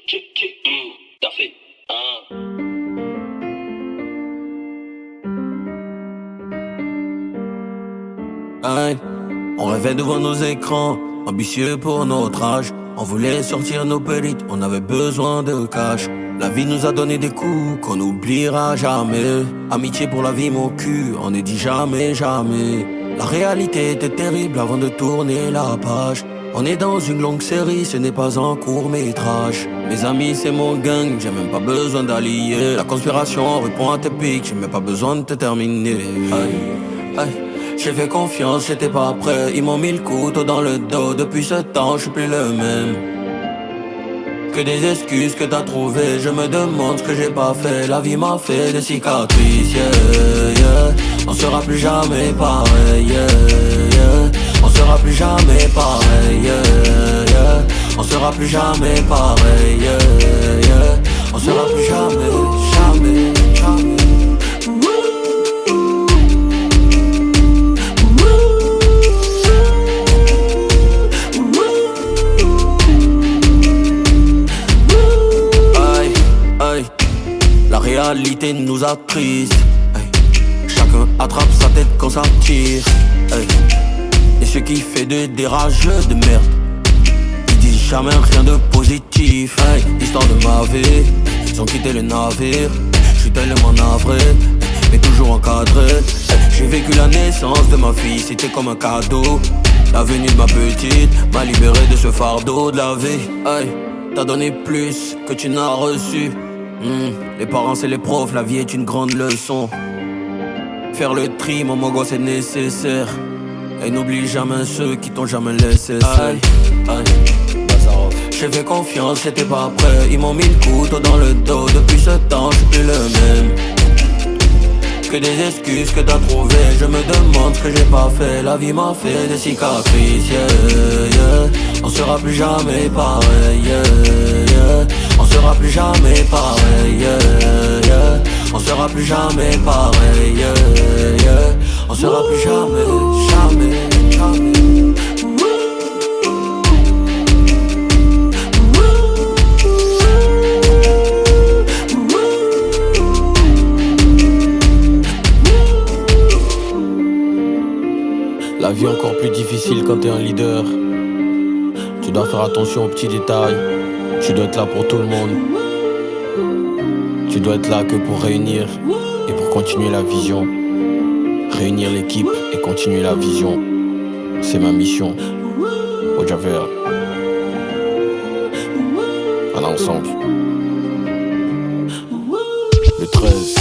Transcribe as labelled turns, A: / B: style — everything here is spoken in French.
A: T'as fait.
B: Aïe, on rêvait devant nos écrans, ambitieux pour notre âge. On voulait sortir nos pélites, on avait besoin de cash. La vie nous a donné des coups qu'on n'oubliera jamais. Amitié pour la vie, mon cul, on ne dit jamais, jamais. La réalité était terrible avant de tourner la page. On est dans une longue série, ce n'est pas un court métrage. Mes amis, c'est mon gang, j'ai même pas besoin d'allier. La conspiration répond à tes pics, j'ai même pas besoin de te terminer. Aïe, aïe. J'ai fait confiance, j'étais pas prêt. Ils m'ont mis le couteau dans le dos. Depuis ce temps, je suis plus le même. Que des excuses que t'as trouvées. Je me demande ce que j'ai pas fait. La vie m'a fait des cicatrices, yeah, yeah. On sera plus jamais pareil, yeah, yeah. On sera plus jamais pareil, yeah, yeah. On sera plus jamais pareil, yeah, yeah. On sera plus jamais, jamais, jamais. La réalité nous attrise. Chacun attrape sa tête quand ça tire. Et ce qui fait des rageux de merde, ils disent jamais rien de positif. Histoire de ma vie, ils ont quitté le navire. Je suis tellement navré, mais toujours encadré. J'ai vécu la naissance de ma fille, c'était comme un cadeau. La venue de ma petite m'a libéré de ce fardeau de la vie. T'as donné plus que tu n'as reçu. Les parents c'est les profs, la vie est une grande leçon. Faire le tri, mon mogo c'est nécessaire. Et n'oublie jamais ceux qui t'ont jamais laissé seul. J'ai fait confiance, j'étais pas prêt. Ils m'ont mis le couteau dans le dos. Depuis ce temps, je suis plus le même. Que des excuses que t'as trouvées. Je me demande ce que j'ai pas fait. La vie m'a fait des cicatrices, yeah, yeah. On sera plus jamais pareil, yeah, yeah. On sera plus jamais pareil, yeah, yeah. On sera plus jamais pareil, yeah, yeah. On sera plus jamais, jamais, jamais.
C: La vie est encore plus difficile quand t'es un leader. Tu dois faire attention aux petits détails. Tu dois être là pour tout le monde. Tu dois être là que pour réunir et pour continuer la vision. Réunir l'équipe et continuer la vision. C'est ma mission. Ojavera. On est ensemble. Le 13.